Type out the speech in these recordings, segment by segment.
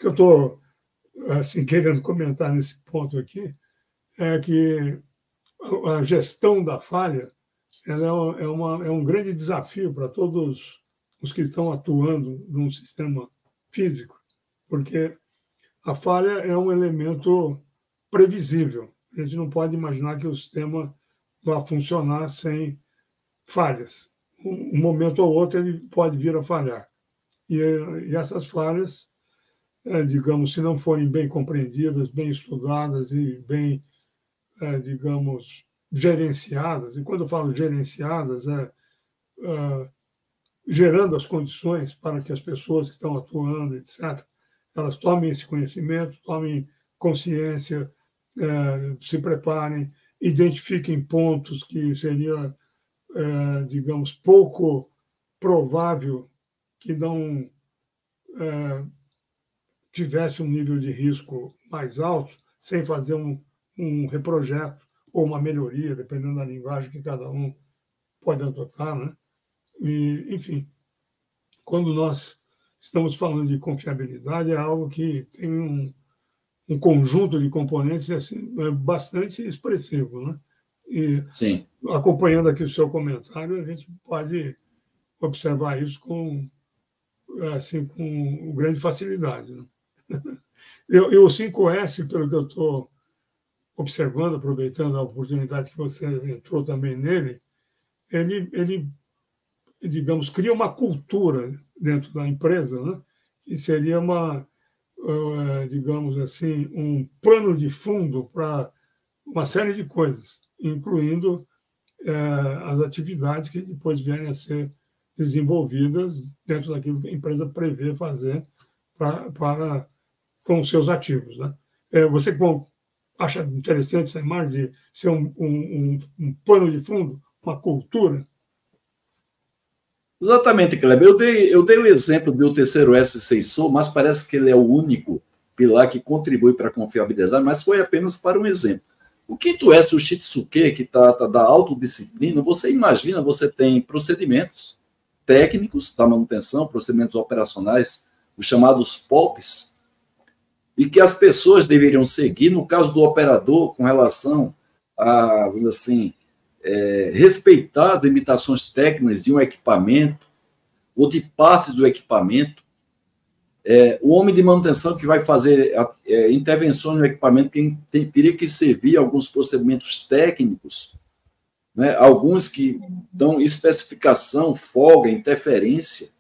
que eu estou assim, querendo comentar nesse ponto aqui é que a gestão da falha ela é um grande desafio para todos os que estão atuando num sistema físico, porque a falha é um elemento previsível. A gente não pode imaginar que o sistema vai funcionar sem falhas. Um momento ou outro ele pode vir a falhar. E essas falhas, digamos, se não forem bem compreendidas, bem estudadas e bem, digamos, gerenciadas, e quando eu falo gerenciadas, gerando as condições para que as pessoas que estão atuando, etc., elas tomem esse conhecimento, tomem consciência, se preparem, identifiquem pontos que seria, digamos, pouco provável que não tivesse um nível de risco mais alto, sem fazer um reprojeto ou uma melhoria, dependendo da linguagem que cada um pode adotar, né? E, enfim, quando nós estamos falando de confiabilidade, é algo que tem um conjunto de componentes assim, bastante expressivo, né? E, sim, acompanhando aqui o seu comentário, a gente pode observar isso com grande facilidade, né? E o 5S, pelo que eu estou observando, aproveitando a oportunidade que você entrou também nele, ele digamos, cria uma cultura dentro da empresa, né? Que seria digamos assim, um plano de fundo para uma série de coisas, incluindo as atividades que depois vierem a ser desenvolvidas dentro daquilo que a empresa prevê fazer com os seus ativos, né? Você acha interessante essa imagem de ser um pano de fundo, uma cultura? exatamente, Kleber. Eu dei o exemplo do terceiro S Seisou, mas parece que ele é o único pilar que contribui para a confiabilidade, mas foi apenas para um exemplo. O quinto S, o Shitsuke, que trata da autodisciplina, você imagina, você tem procedimentos técnicos da manutenção, procedimentos operacionais, os chamados POPs, e que as pessoas deveriam seguir, no caso do operador, com relação a, vamos dizer assim, respeitar as limitações técnicas de um equipamento ou de partes do equipamento. O homem de manutenção que vai fazer intervenções no equipamento teria que servir alguns procedimentos técnicos, né? Alguns que dão especificação, folga, interferência,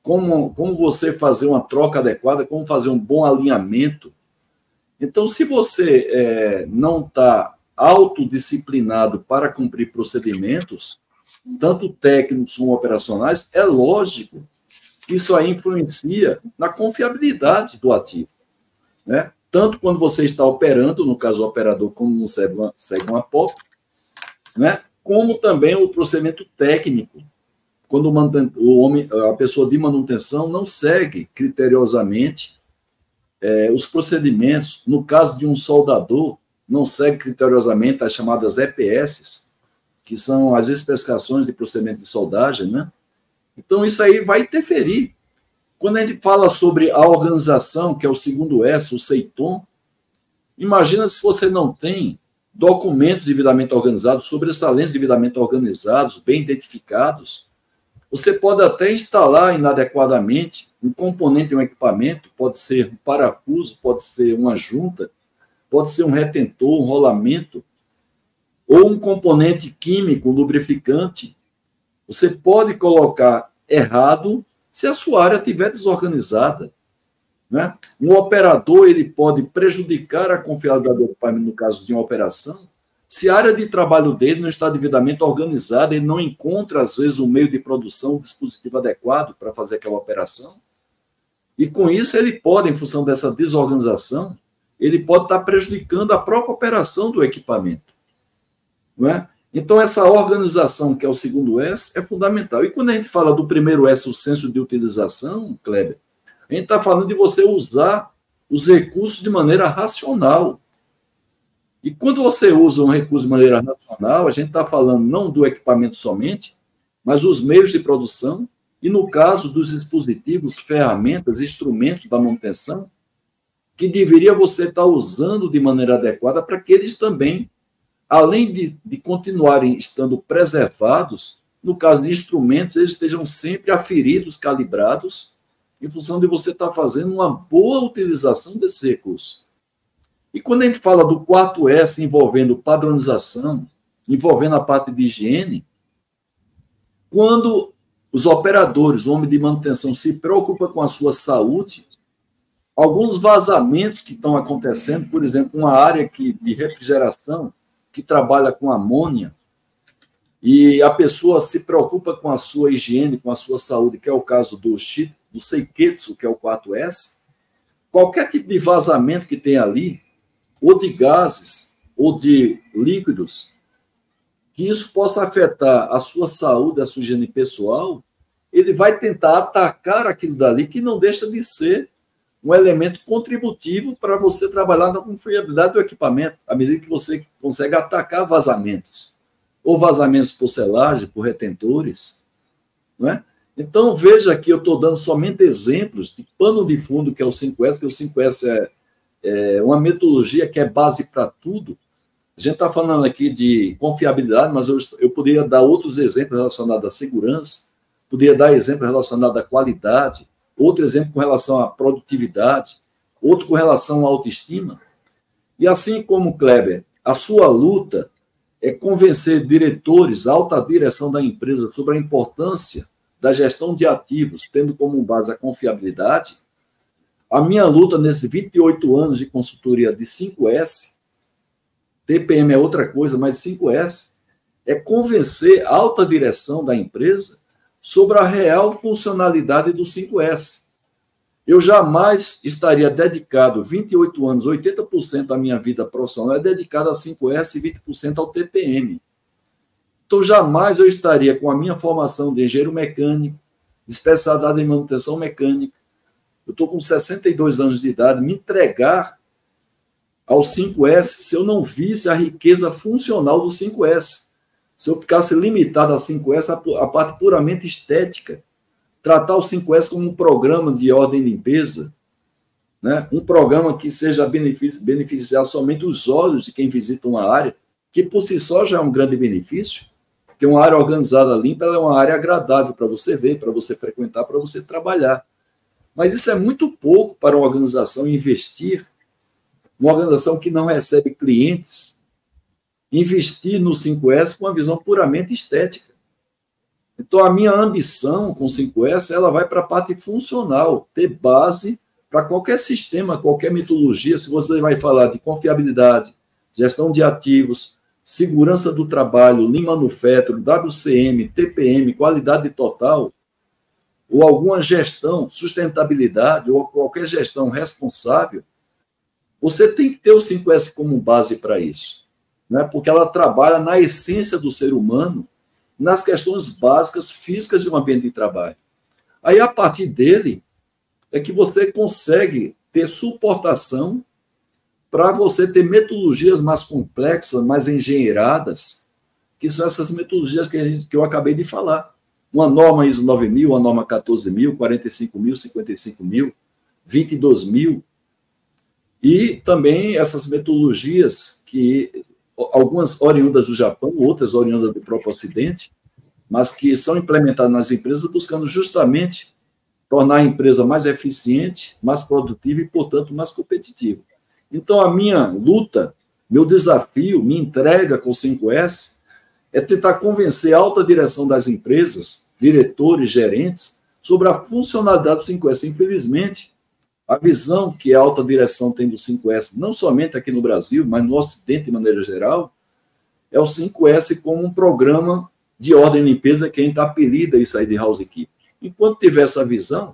como você fazer uma troca adequada, como fazer um bom alinhamento. Então, se você não está autodisciplinado para cumprir procedimentos, tanto técnicos como operacionais, é lógico que isso aí influencia na confiabilidade do ativo, né? Tanto quando você está operando, no caso o operador, como não segue uma POP, né? Como também o procedimento técnico, quando a pessoa de manutenção não segue criteriosamente os procedimentos. No caso de um soldador, não segue criteriosamente as chamadas EPS, que são as especificações de procedimento de soldagem, né? Então, isso aí vai interferir. Quando a gente fala sobre a organização, que é o segundo S, o SEITOM, imagina se você não tem documentos devidamente organizados, sobressalentes devidamente organizados, bem identificados. Você pode até instalar inadequadamente um componente de um equipamento, pode ser um parafuso, pode ser uma junta, pode ser um retentor, um rolamento, ou um componente químico, um lubrificante. Você pode colocar errado se a sua área estiver desorganizada, né? Um operador ele pode prejudicar a confiabilidade do equipamento no caso de uma operação, se a área de trabalho dele não está devidamente organizada, ele não encontra, às vezes, um meio de produção, um dispositivo adequado para fazer aquela operação. E, com isso, ele pode, em função dessa desorganização, ele pode estar prejudicando a própria operação do equipamento, não é? Então, essa organização, que é o segundo S, é fundamental. E quando a gente fala do primeiro S, o senso de utilização, Kleber, a gente está falando de você usar os recursos de maneira racional. E quando você usa um recurso de maneira racional, a gente está falando não do equipamento somente, mas os meios de produção e, no caso dos dispositivos, ferramentas, instrumentos da manutenção, que deveria você estar usando de maneira adequada para que eles também, além de continuarem estando preservados, no caso de instrumentos, eles estejam sempre aferidos, calibrados, em função de você estar fazendo uma boa utilização desse recurso. E quando a gente fala do 4S envolvendo padronização, envolvendo a parte de higiene, quando os operadores, o homem de manutenção, se preocupa com a sua saúde, alguns vazamentos que estão acontecendo, por exemplo, uma área de refrigeração que trabalha com amônia, e a pessoa se preocupa com a sua higiene, com a sua saúde, que é o caso do Seiketsu, que é o 4S, qualquer tipo de vazamento que tem ali, ou de gases, ou de líquidos, que isso possa afetar a sua saúde, a sua higiene pessoal, ele vai tentar atacar aquilo dali, que não deixa de ser um elemento contributivo para você trabalhar na confiabilidade do equipamento, à medida que você consegue atacar vazamentos, ou vazamentos por selagem, por retentores, não é? Então, veja que eu estou dando somente exemplos de pano de fundo, que é o 5S, que o 5S é uma metodologia que é base para tudo. A gente está falando aqui de confiabilidade, mas eu poderia dar outros exemplos relacionados à segurança, poderia dar exemplos relacionados à qualidade, outro exemplo com relação à produtividade, outro com relação à autoestima. E assim como, Kleber, a sua luta é convencer diretores, a alta direção da empresa sobre a importância da gestão de ativos, tendo como base a confiabilidade, a minha luta nesses 28 anos de consultoria de 5S, TPM é outra coisa, mas 5S, é convencer a alta direção da empresa sobre a real funcionalidade do 5S. Eu jamais estaria dedicado 28 anos, 80% da minha vida profissional é dedicado a 5S e 20% ao TPM. Então, jamais eu estaria com a minha formação de engenheiro mecânico, especialidade em manutenção mecânica, eu estou com 62 anos de idade, me entregar ao 5S se eu não visse a riqueza funcional do 5S. Se eu ficasse limitado a 5S, a parte puramente estética, tratar o 5S como um programa de ordem e limpeza, né? Um programa que seja beneficiar somente os olhos de quem visita uma área, que por si só já é um grande benefício, porque uma área organizada, limpa, ela é uma área agradável para você ver, para você frequentar, para você trabalhar. Mas isso é muito pouco para uma organização investir, uma organização que não recebe clientes, investir no 5S com uma visão puramente estética. Então, a minha ambição com o 5S, ela vai para a parte funcional, ter base para qualquer sistema, qualquer metodologia. Se você vai falar de confiabilidade, gestão de ativos, segurança do trabalho, Lean Manufacturing, WCM, TPM, qualidade total, ou alguma gestão, sustentabilidade, ou qualquer gestão responsável, você tem que ter o 5S como base para isso, né? Porque ela trabalha na essência do ser humano, nas questões básicas físicas de um ambiente de trabalho. Aí, a partir dele, é que você consegue ter suportação para você ter metodologias mais complexas, mais engenheiradas, que são essas metodologias que eu acabei de falar. Uma norma ISO 9000, uma norma 14000, 45000, 55000, 22000, e também essas metodologias que algumas oriundas do Japão, outras oriundas do próprio Ocidente, mas que são implementadas nas empresas buscando justamente tornar a empresa mais eficiente, mais produtiva e, portanto, mais competitiva. Então, a minha luta, meu desafio, minha entrega com o 5S é tentar convencer a alta direção das empresas, diretores, gerentes, sobre a funcionalidade do 5S. Infelizmente, a visão que a alta direção tem do 5S, não somente aqui no Brasil, mas no Ocidente de maneira geral, é o 5S como um programa de ordem e limpeza que a gente apelida isso aí de housekeeping. Enquanto tiver essa visão,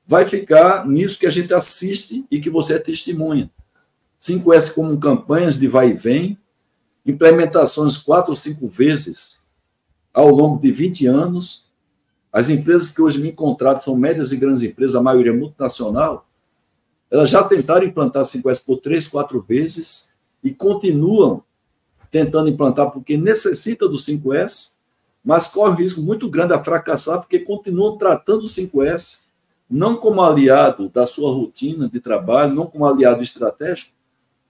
vai ficar nisso que a gente assiste e que você é testemunha. 5S como campanhas de vai e vem, implementações 4 ou 5 vezes ao longo de 20 anos. As empresas que hoje me contratam são médias e grandes empresas, a maioria multinacional, elas já tentaram implantar 5S por 3, 4 vezes e continuam tentando implantar porque necessita do 5S, mas corre um risco muito grande a fracassar porque continuam tratando o 5S não como aliado da sua rotina de trabalho, não como aliado estratégico,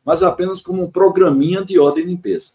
mas apenas como um programinha de ordem e limpeza.